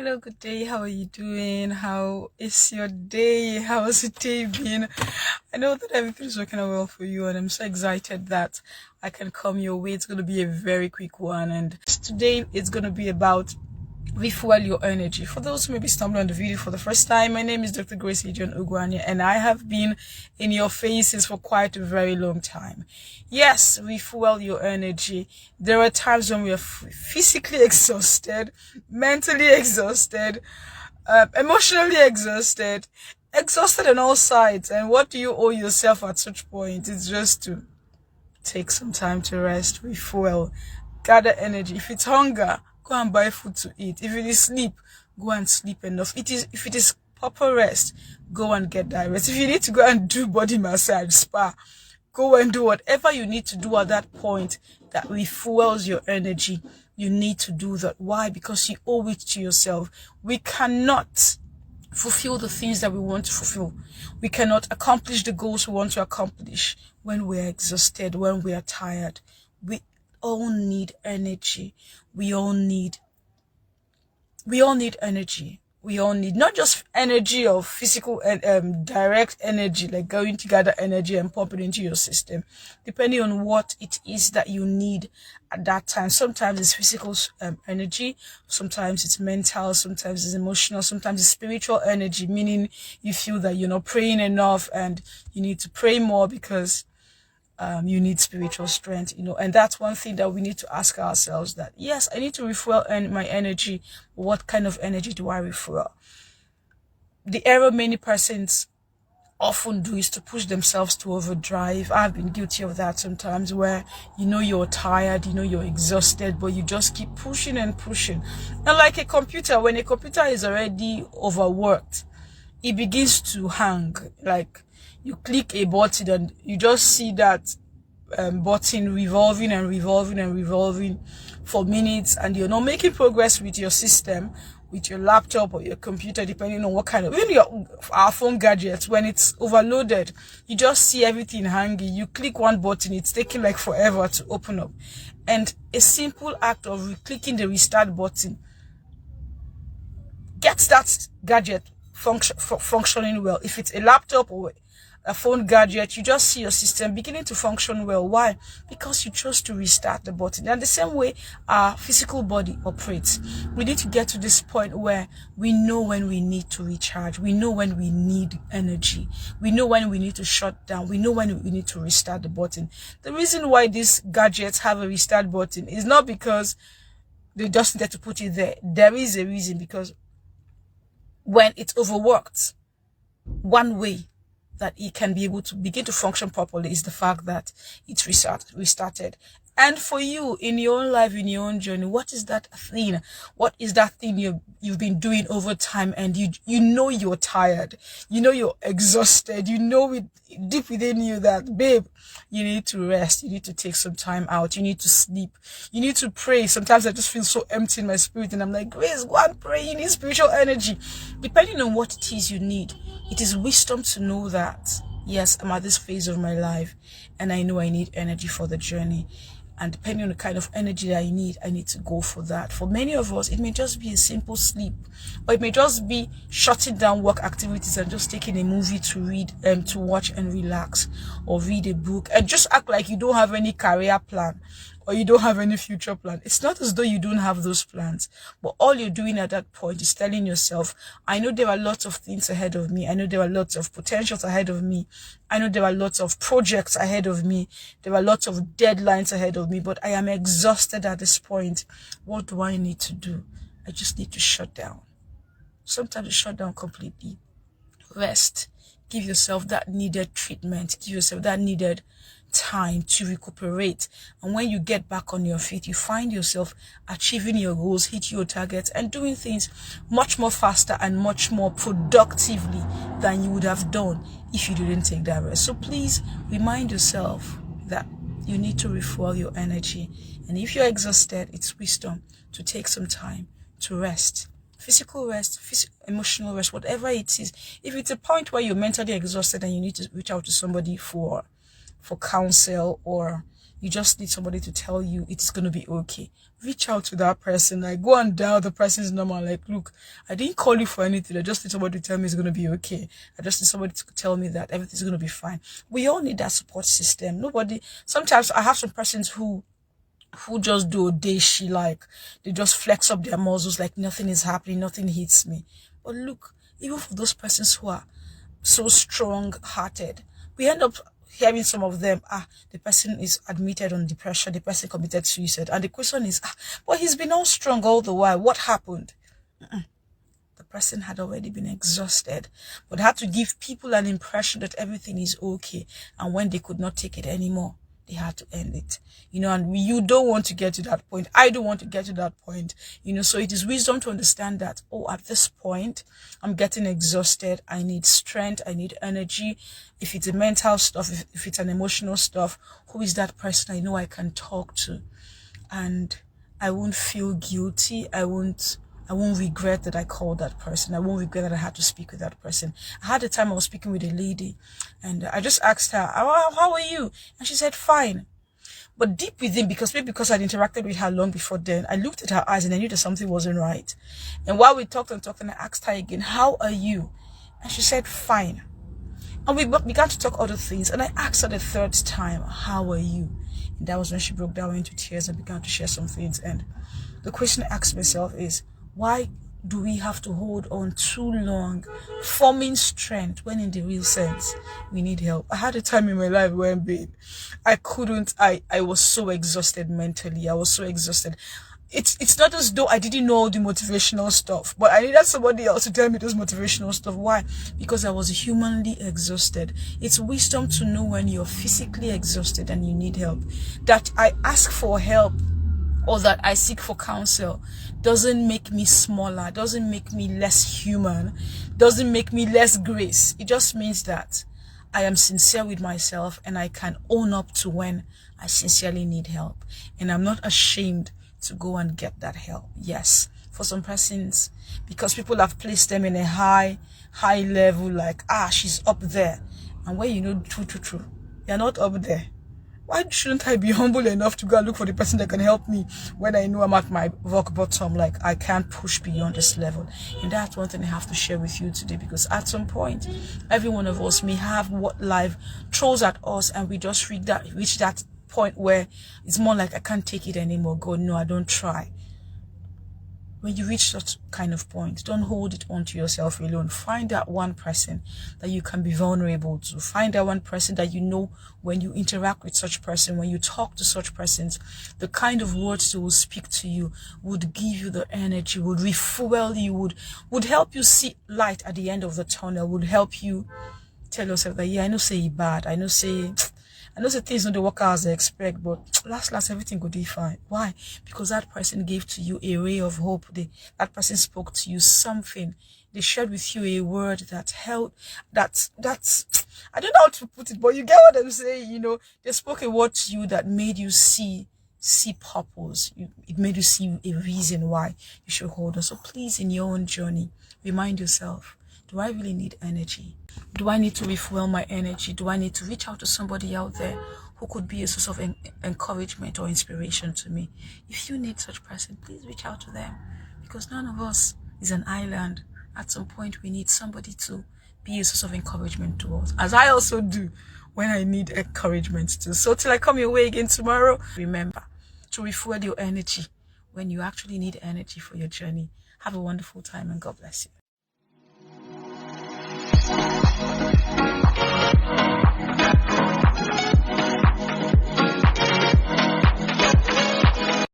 Hello, good day. How are you doing? How is your day? How has the day been? I know that everything is working out well for you, and I'm so excited that I can come your way. It's going to be a very quick one, and today it's going to be about Refuel Your Energy. For those who may be stumbling on the video for the first time, my name is Dr. John-Ugwuanya, and I have been in your faces for quite a very long time. Yes, refuel your energy. There are times when we are physically exhausted, mentally exhausted, emotionally exhausted on all sides. And what do you owe yourself at such point? It's just to take some time to rest, refuel, gather energy. If it's hunger, go and buy food to eat. If it is sleep, go and sleep enough. If it is proper rest, go and get that rest. If you need to go and do body massage, spa, go and do whatever you need to do at that point that refuels your energy. You need to do that. Why? Because you owe it to yourself. We cannot fulfill the things that we want to fulfill. We cannot accomplish the goals we want to accomplish when we're exhausted, when we are tired. We all need energy. We all need energy. We all need not just energy of physical and direct energy, like going to gather energy and pump it into your system, depending on what it is that you need at that time. Sometimes it's physical energy, sometimes it's mental, sometimes it's emotional, sometimes it's spiritual energy, meaning you feel that you're not praying enough and you need to pray more because you need spiritual strength, and that's one thing that we need to ask ourselves, that yes, I need to refuel my energy. What kind of energy do I refuel? The error many persons often do is to push themselves to overdrive. I've been guilty of that sometimes, where you're tired, you're exhausted, but you just keep pushing and pushing. And like a computer, when a computer is already overworked, it begins to hang. Like, you click a button and you just see that button revolving and revolving and revolving for minutes, and you're not making progress with your system, with your laptop or your computer, depending on what kind of, even our phone gadgets. When it's overloaded, you just see everything hanging. You click one button, it's taking like forever to open up. And a simple act of clicking the restart button gets that gadget functioning well. If it's a laptop or a phone gadget, you just see your system beginning to function well. Why? Because you chose to restart the button. And the same way our physical body operates, we need to get to this point where we know when we need to recharge. We know when we need energy. We know when we need to shut down. We know when we need to restart the button. The reason why these gadgets have a restart button is not because they just need to put it there. There is a reason, because when it's overworked, one way that it can be able to begin to function properly is the fact that it's restarted. And for you, in your own life, in your own journey, what is that thing? What is that thing you've been doing over time, and you know you're tired, you're exhausted, it deep within you that, babe, you need to rest, you need to take some time out, you need to sleep, you need to pray. Sometimes I just feel so empty in my spirit, and I'm like, Grace, go and pray. You need spiritual energy. Depending on what it is you need, it is wisdom to know that, yes, I'm at this phase of my life, and I know I need energy for the journey. And depending on the kind of energy that I need to go for that. For many of us, it may just be a simple sleep, or it may just be shutting down work activities and just taking a movie to read, to watch and relax, or read a book and just act like you don't have any career plan, or you don't have any future plan. It's not as though you don't have those plans, but all you're doing at that point is telling yourself, I know there are lots of things ahead of me. I know there are lots of potentials ahead of me. I know there are lots of projects ahead of me. There are lots of deadlines ahead of me, but I am exhausted at this point. What do I need to do? I just need to shut down. Sometimes you shut down completely. Rest. Give yourself that needed treatment. Give yourself that needed time to recuperate. And when you get back on your feet, you find yourself achieving your goals, hitting your targets, and doing things much more faster and much more productively than you would have done if you didn't take that rest. So please remind yourself that you need to refuel your energy. And if you're exhausted, it's wisdom to take some time to rest. Physical rest, emotional rest, whatever it is. If it's a point where you're mentally exhausted and you need to reach out to somebody for counsel, or You just need somebody to tell you it's going to be okay. Reach out to that person. Like, go and dial the person's number. Like, look, I didn't call you for anything. I just need somebody to tell me it's going to be okay. I just need somebody to tell me that everything's going to be fine. We all need that support system. Sometimes I have some persons who just do a day she, like, they just flex up their muscles like nothing is happening, nothing hits me. But look, even for those persons who are so strong-hearted, we end up hearing some of them, the person is admitted on depression, the person committed suicide, and the question is, but he's been all strong all the while, what happened? The person had already been exhausted, but had to give people an impression that everything is okay, and when they could not take it anymore, they had to end it, and you don't want to get to that point. I don't want to get to that point, so it is wisdom to understand that, at this point, I'm getting exhausted. I need strength. I need energy. If it's a mental stuff, if it's an emotional stuff, who is that person I know I can talk to? And I won't feel guilty. I won't regret that I called that person. I won't regret that I had to speak with that person. I had a time I was speaking with a lady, and I just asked her, how are you? And she said, fine. But deep within, because I'd interacted with her long before then, I looked at her eyes and I knew that something wasn't right. And while we talked and I asked her again, how are you? And she said, fine. And we began to talk other things. And I asked her the third time, how are you? And that was when she broke down into tears and began to share some things. And the question I asked myself is, why do we have to hold on too long, forming strength, when in the real sense, we need help? I had a time in my life where, babe, I was so exhausted mentally. I was so exhausted. It's not as though I didn't know the motivational stuff, but I needed somebody else to tell me those motivational stuff. Why? Because I was humanly exhausted. It's wisdom to know when you're physically exhausted and you need help. That I ask for help or that I seek for counsel doesn't make me smaller, doesn't make me less human, doesn't make me less grace. It just means that I am sincere with myself and I can own up to when I sincerely need help. And I'm not ashamed to go and get that help. Yes, for some persons, because people have placed them in a high level, like, she's up there. And when true, you're not up there. Why shouldn't I be humble enough to go and look for the person that can help me when I know I'm at my rock bottom? Like, I can't push beyond this level. And that's one thing I have to share with you today, because at some point, every one of us may have what life throws at us, and we just reach that point where it's more like, I can't take it anymore. God, no, I don't try. When you reach such kind of point, don't hold it onto yourself alone. Find that one person that you can be vulnerable to. Find that one person that when you interact with such person, when you talk to such persons, the kind of words they will speak to you would give you the energy, would refuel you, would help you see light at the end of the tunnel, would help you tell yourself that, I know say it bad, I know say things don't work out as I expect, but last everything could be fine. Why? Because that person gave to you a ray of hope. That person spoke to you something. They shared with you a word that held. That's I don't know how to put it, but you get what I'm saying. They spoke a word to you that made you see purpose. It made you see a reason why you should hold on. So please, in your own journey, remind yourself: do I really need energy? Do I need to refuel my energy? Do I need to reach out to somebody out there who could be a source of encouragement or inspiration to me? If you need such person, please reach out to them, because none of us is an island. At some point, we need somebody to be a source of encouragement to us, as I also do when I need encouragement too. So till I come your way again tomorrow, remember to refuel your energy when you actually need energy for your journey. Have a wonderful time, and God bless you.